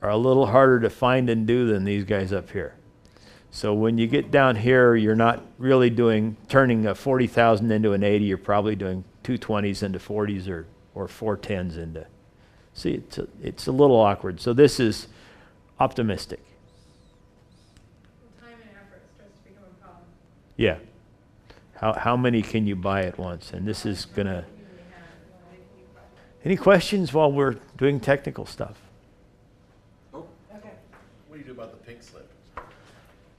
are a little harder to find and do than these guys up here. So when you get down here, you're not really turning a 40,000 into an 80. You're probably doing 220s into 40s or 410s into. See, it's a little awkward. So this is optimistic. Time and effort starts to become a problem. Yeah. How many can you buy at once? And this is gonna. Any questions while we're doing technical stuff? Oh. Okay. What do you do about the pink slip?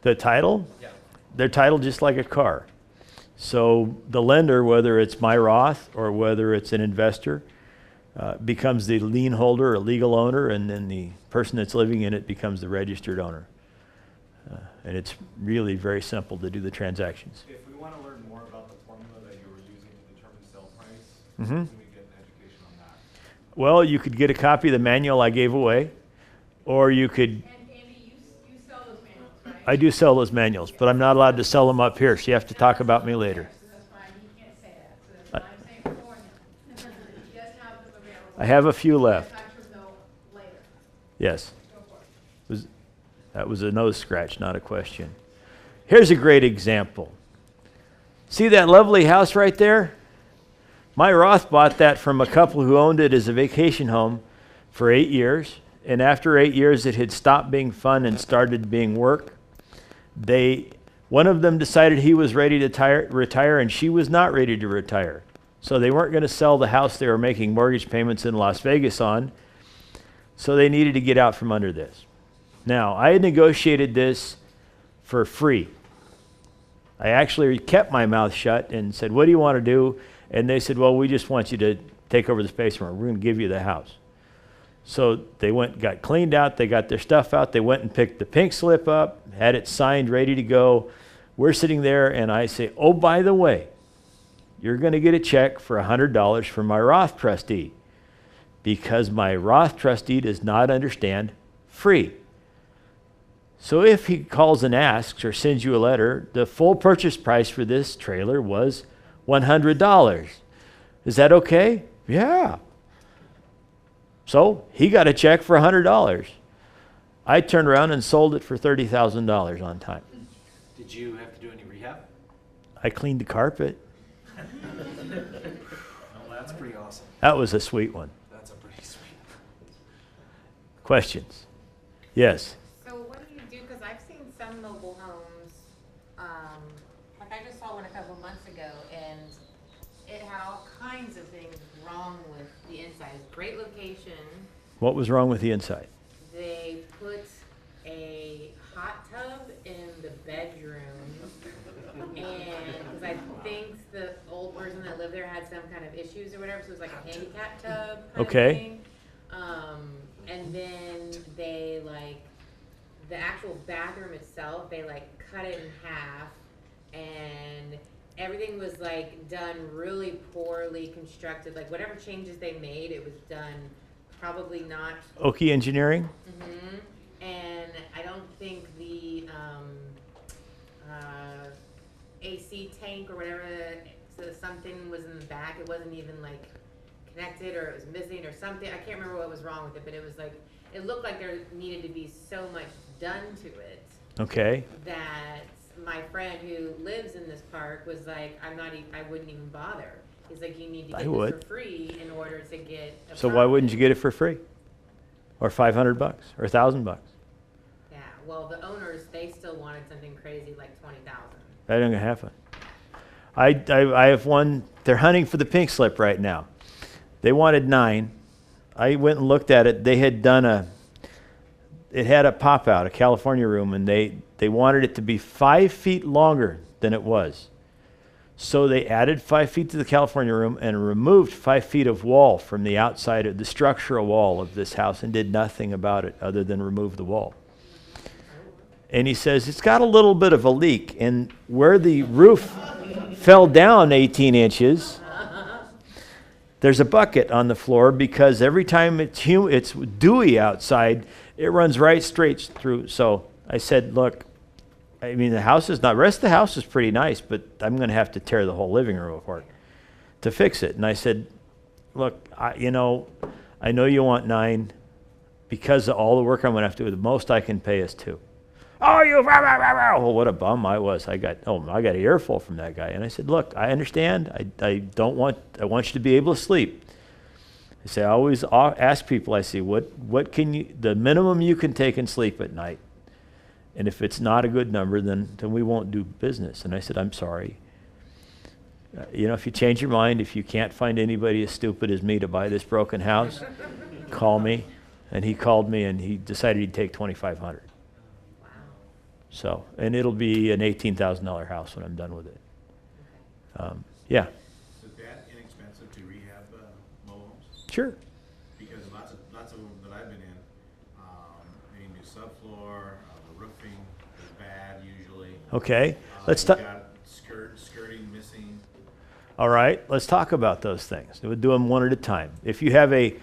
The title? Yeah. They're titled just like a car. So the lender, whether it's my Roth or whether it's an investor, becomes the lien holder or legal owner, and then the person that's living in it becomes the registered owner. And it's really very simple to do the transactions. If we want to learn more about the formula that you were using to determine sale price, Mhm. can we get an education on that? Well, you could get a copy of the manual I gave away, or you could. And Andy, you sell those manuals, right? I do sell those manuals, but I'm not allowed to sell them up here, so you have to talk about me later. So that's fine, you can't say that, so that's what I'm saying for him. He does have them available. I have a few left. I'll let you know later. Yes. Go for it. That was a nose scratch, not a question. Here's a great example. See that lovely house right there? My Roth bought that from a couple who owned it as a vacation home for 8 years. And after 8 years, it had stopped being fun and started being work. One of them decided he was ready to retire, and she was not ready to retire. So they weren't going to sell the house they were making mortgage payments in Las Vegas on. So they needed to get out from under this. Now, I had negotiated this for free. I actually kept my mouth shut and said, what do you want to do? And they said, well, we just want you to take over the space from her. We're going to give you the house. So they went, got cleaned out. They got their stuff out. They went and picked the pink slip up, had it signed, ready to go. We're sitting there, and I say, oh, by the way, you're going to get a check for $100 from my Roth trustee, because my Roth trustee does not understand free. So if he calls and asks or sends you a letter, the full purchase price for this trailer was $100. Is that okay? Yeah. So he got a check for $100. I turned around and sold it for $30,000 on time. Did you have to do any rehab? I cleaned the carpet. Oh, that's pretty awesome. That was a sweet one. That's a pretty sweet. Questions? Yes. So what do you do, because I've seen some mobile homes, like I just saw one a couple months ago, and it had all kinds of things wrong with the inside. Great location. What was wrong with the inside? They put a hot tub in the bedroom, and because I think the old person that lived there had some kind of issues or whatever, so it was like a handicap tub kind Okay. of thing. And then they the actual bathroom itself, they cut it in half, and everything was like done really poorly constructed. Like whatever changes they made, it was done probably not. Okie Engineering? And I don't think the AC tank or whatever, so something was in the back. It wasn't even like connected, or it was missing or something. I can't remember what was wrong with it, but it was like, it looked like there needed to be so much done to it. Okay. That my friend who lives in this park was like, I wouldn't even bother. He's like, you need to get this for free in order to get a So why wouldn't you permit." get it for free? Or $500 or $1,000? Yeah, well, the owners, they still wanted something crazy like 20,000. That ain't gonna happen. I have one, they're hunting for the pink slip right now. They wanted 9. I went and looked at it. They had done it had a pop out, a California room, and they wanted it to be 5 feet longer than it was. So they added 5 feet to the California room and removed 5 feet of wall from the outside of the structural wall of this house and did nothing about it other than remove the wall. And he says, it's got a little bit of a leak, and where the roof fell down 18 inches, there's a bucket on the floor because every time it's dewy outside, it runs right straight through. So I said, look, I mean, the rest of the house is pretty nice, but I'm going to have to tear the whole living room apart to fix it. And I said, look, I know you want 9 because of all the work I'm going to have to do. The most I can pay is 2. Oh, you, rah, rah, rah, rah. Well, what a bum I was. I got an earful from that guy. And I said, look, I understand. I want you to be able to sleep. I say, I always ask people, I say, what can you, the minimum you can take and sleep at night? And if it's not a good number, then we won't do business. And I said, I'm sorry. If you change your mind, if you can't find anybody as stupid as me to buy this broken house, call me. And he called me and he decided he'd take $2,500. So, and it'll be an $18,000 house when I'm done with it. Yeah. Is it that inexpensive to rehab mobile homes? Sure. Because lots of them that I've been in, they need new subfloor, the roofing is bad usually. Okay. Let's You've talk. got skirting missing. All right. Let's talk about those things. We'll do them one at a time. If you have a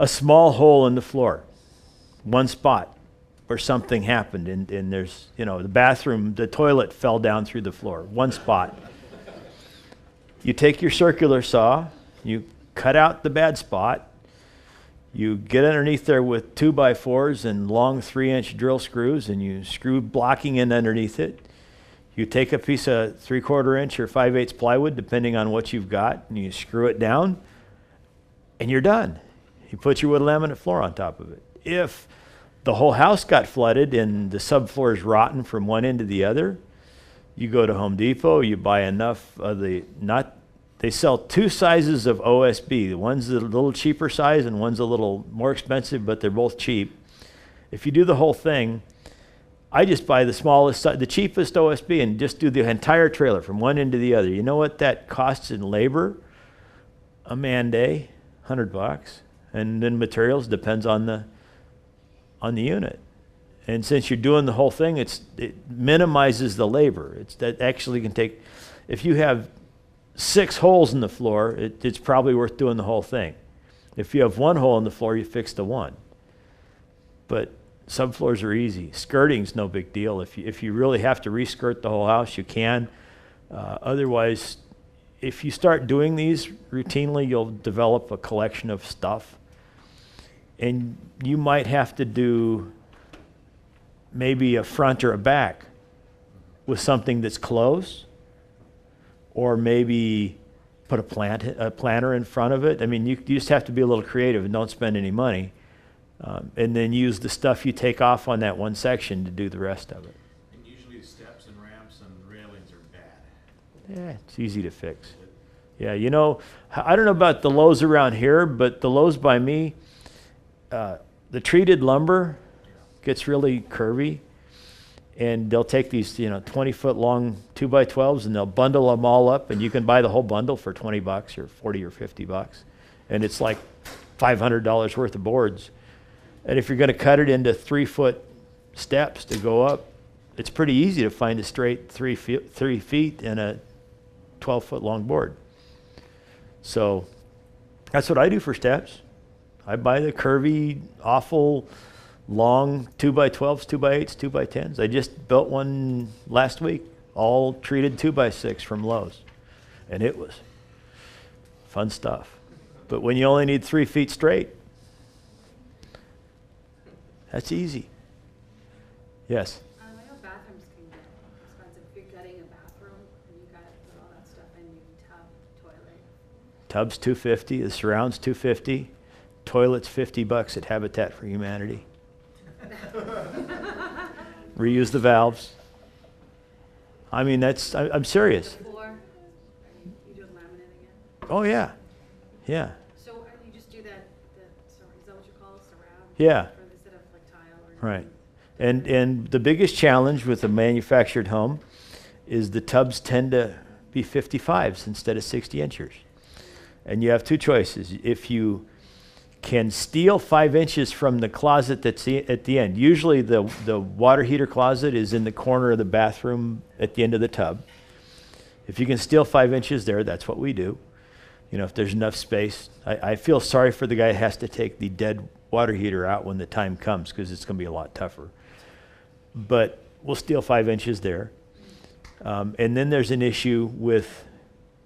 small hole in the floor, one spot, where something happened and there's, the bathroom, the toilet fell down through the floor, one spot. You take your circular saw, you cut out the bad spot, you get underneath there with 2x4s and long 3-inch drill screws and you screw blocking in underneath it. You take a piece of 3/4 inch or 5/8 plywood, depending on what you've got, and you screw it down and you're done. You put your wood laminate floor on top of it. If the whole house got flooded and the subfloor is rotten from one end to the other, you go to Home Depot, you buy enough of they sell 2 sizes of OSB. One's a little cheaper size and one's a little more expensive, but they're both cheap. If you do the whole thing, I just buy the cheapest OSB and just do the entire trailer from one end to the other. You know what that costs in labor? A man day, $100. And then materials depends on the unit. And since you're doing the whole thing, it minimizes the labor. That actually can take, if you have 6 holes in the floor, it's probably worth doing the whole thing. If you have 1 hole in the floor, you fix the 1. But subfloors are easy. Skirting's no big deal. If you really have to reskirt the whole house, you can. Otherwise, if you start doing these routinely, you'll develop a collection of stuff. And you might have to do maybe a front or a back with something that's close, or maybe put a planter in front of it. I mean, you just have to be a little creative and don't spend any money, and then use the stuff you take off on that one section to do the rest of it. And usually steps and ramps and railings are bad. Yeah, it's easy to fix. Yeah, I don't know about the Lowe's around here, but the Lowe's by me, the treated lumber gets really curvy, and they'll take these 20-foot long 2x12s and they'll bundle them all up, and you can buy the whole bundle for $20 or $40 or $50, and it's like $500 worth of boards. And if you're going to cut it into 3-foot steps to go up, it's pretty easy to find a straight 3 feet in a 12-foot long board. So that's what I do for steps. I buy the curvy, awful, long 2x12s, 2x8s, 2x10s. I just built one last week, all treated 2x6 from Lowe's. And it was fun stuff. But when you only need 3 feet straight, that's easy. Yes? I know bathrooms can get expensive. If you're gutting a bathroom and you gotta put all that stuff in, maybe tub, toilet. Tub's $250, the surround's $250, toilet's $50 at Habitat for Humanity. Reuse the valves. I mean, I'm serious. The floor, you do laminate again? Oh, yeah. Yeah. So you just do that, is that what you call it, surround? Yeah. Or instead of like tile or? Right. And the biggest challenge with a manufactured home is the tubs tend to be 55s instead of 60 inches. And you have two choices. If you can steal 5 inches from the closet that's at the end, usually the water heater closet is in the corner of the bathroom at the end of the tub. If you can steal 5 inches there, that's what we do. You know, if there's enough space. I feel sorry for the guy who has to take the dead water heater out when the time comes, because it's going to be a lot tougher. But we'll steal 5 inches there. And then there's an issue with,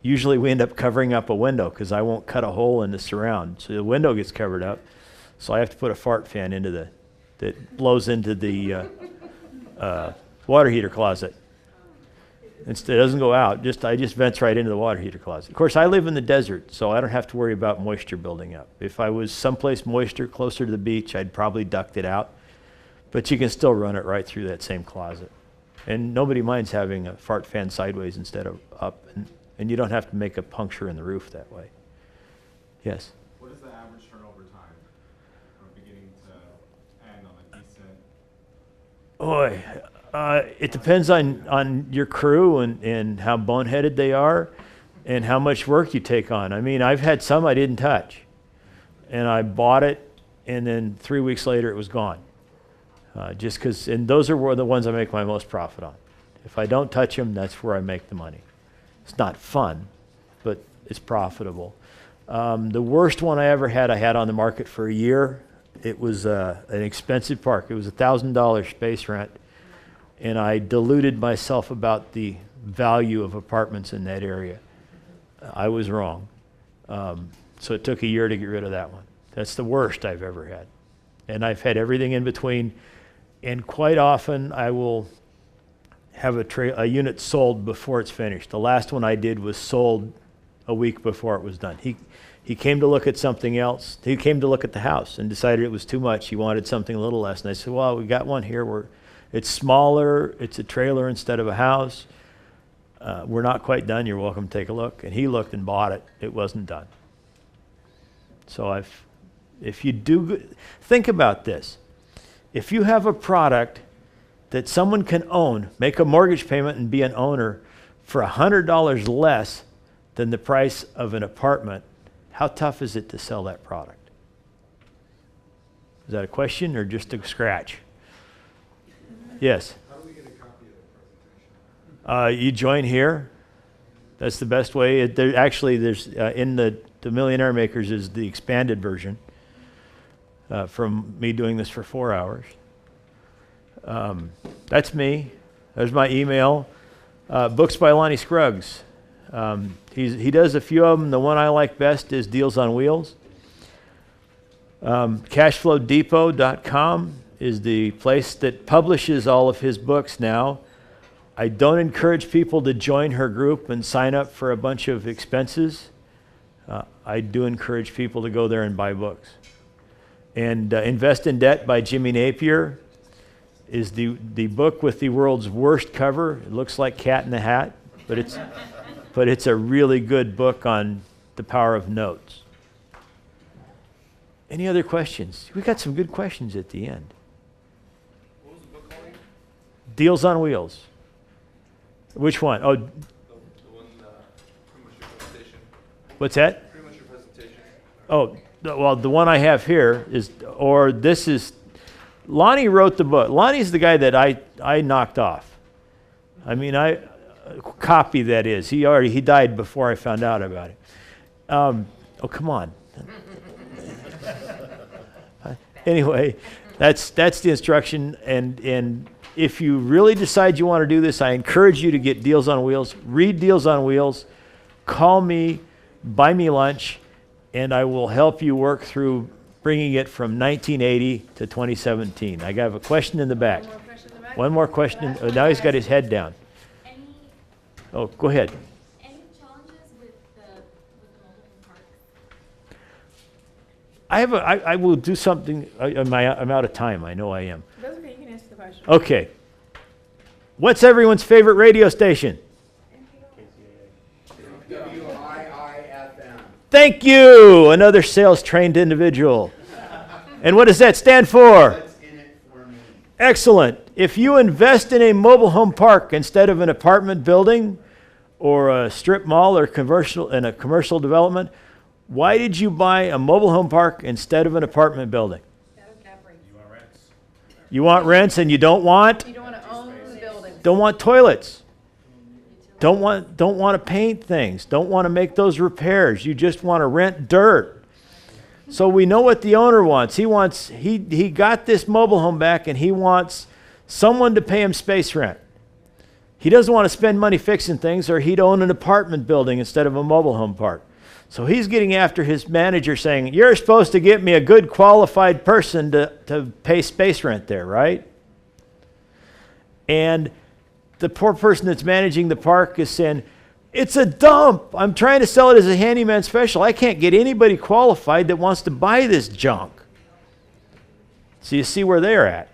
usually we end up covering up a window because I won't cut a hole in the surround. So the window gets covered up. So I have to put a fart fan into that blows into the water heater closet. It doesn't go out, I just vents right into the water heater closet. Of course, I live in the desert, so I don't have to worry about moisture building up. If I was someplace moisture closer to the beach, I'd probably duct it out. But you can still run it right through that same closet. And nobody minds having a fart fan sideways instead of up. And you don't have to make a puncture in the roof that way. Yes? What is the average turnover time from beginning to end on a decent? Boy, it depends on your crew and how boneheaded they are and how much work you take on. I mean, I've had some I didn't touch. And I bought it, and then 3 weeks later it was gone. Just because, and those are the ones I make my most profit on. If I don't touch them, that's where I make the money. It's not fun, but it's profitable. The worst one I ever had, I had on the market for a year. It was an expensive park. It was $1,000 space rent, and I deluded myself about the value of apartments in that area. I was wrong. So it took a year to get rid of that one. That's the worst I've ever had. And I've had everything in between. And quite often I will have a unit sold before it's finished. The last one I did was sold a week before it was done. He came to look at something else. He came to look at the house and decided it was too much. He wanted something a little less. And I said, well, we got one here where it's smaller. It's a trailer instead of a house. We're not quite done. You're welcome to take a look. And he looked and bought it. It wasn't done. So if you do, think about this. If you have a product that someone can own, make a mortgage payment and be an owner for $100 less than the price of an apartment, how tough is it to sell that product? Is that a question or just a scratch? Yes? How do we get a copy of the presentation? You join here. That's the best way. There's in the Millionaire Makers is the expanded version from me doing this for 4 hours. That's me. There's my email. Books by Lonnie Scruggs. He does a few of them. The one I like best is Deals on Wheels. Cashflowdepot.com is the place that publishes all of his books now. I don't encourage people to join her group and sign up for a bunch of expenses. I do encourage people to go there and buy books. And Invest in Debt by Jimmy Napier is the book with the world's worst cover. It looks like Cat in the Hat, but it's a really good book on the power of notes. Any other questions? We got some good questions at the end. What was the book called? Deals on Wheels. Which one? Oh, The one, pretty much your presentation. what's that? Pretty much your presentation. Oh, well, the one I have here is, or this is, Lonnie wrote the book. Lonnie's the guy that I knocked off. I mean, copy that is. He died before I found out about it. Oh, come on. Anyway, that's the instruction, and if you really decide you want to do this, I encourage you to get Deals on Wheels, read Deals on Wheels, call me, buy me lunch, and I will help you work through bringing it from 1980 to 2017. I have a question in the back. One more question in the back? One more question. Oh, now he's got his head down. Any Oh, go ahead. any challenges with the mobile home parks? I will do something. I'm out of time. I know I am. That's okay, you can answer the question. Okay. What's everyone's favorite radio station? WIIFM. Thank you. Another sales trained individual. And what does that stand for? What's in it for me? Excellent. If you invest in a mobile home park instead of an apartment building or a strip mall or in a commercial development, why did you buy a mobile home park instead of an apartment building? You want rents? You want rents and you don't want? You don't want to own the building. Don't want toilets. Don't want to paint things. Don't want to make those repairs. You just want to rent dirt. So we know what the owner wants. He got this mobile home back and he wants someone to pay him space rent. He doesn't want to spend money fixing things, or he'd own an apartment building instead of a mobile home park. So he's getting after his manager saying, you're supposed to get me a good qualified person to pay space rent there, right? And the poor person that's managing the park is saying, it's a dump. I'm trying to sell it as a handyman special. I can't get anybody qualified that wants to buy this junk. So you see where they're at.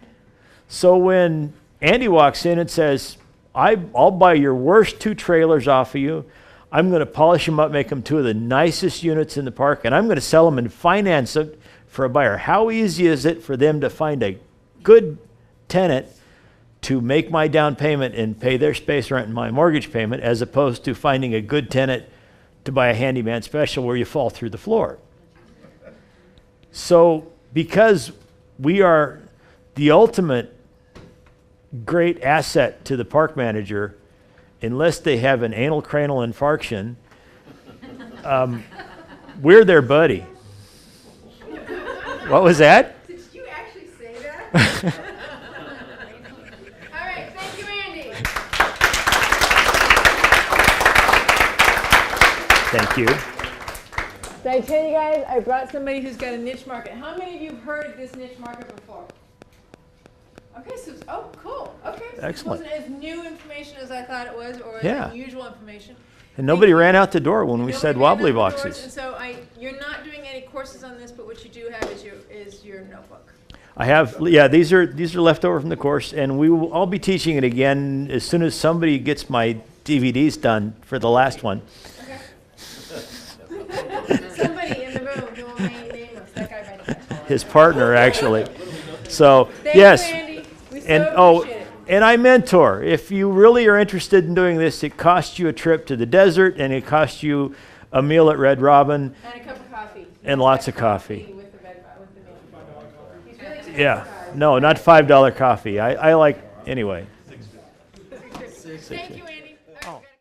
So when Andy walks in and says, I'll buy your worst 2 trailers off of you. I'm going to polish them up, make them 2 of the nicest units in the park, and I'm going to sell them and finance it for a buyer. How easy is it for them to find a good tenant to make my down payment and pay their space rent and my mortgage payment, as opposed to finding a good tenant to buy a handyman special where you fall through the floor? So because we are the ultimate great asset to the park manager, unless they have an anal cranial infarction, we're their buddy. What was that? Did you actually say that? All right, thank you, Andy. Thank you. Did I tell you guys I brought somebody who's got a niche market? How many of you have heard of this niche market before? Okay, so, oh, cool, okay. So Excellent. This wasn't as new information as I thought it was, or Yeah. as unusual information. And nobody ran out the door when we said wobbly And boxes. so you're not doing any courses on this, but what you do have is your notebook. I have, yeah, these are left over from the course, and I'll be teaching it again as soon as somebody gets my DVDs done for the last one. Okay. Somebody in the room who will name us, that guy right there. His partner, actually. So, Thank yes. you, Andy. We so And appreciate it. and I mentor. If you really are interested in doing this, it costs you a trip to the desert, and it costs you a meal at Red Robin, And a cup of coffee. and lots of coffee. With the meal. He's really taking Yeah, time. no, not $5 coffee. I like, anyway. Thank you, Andy. All right, Oh. we gotta-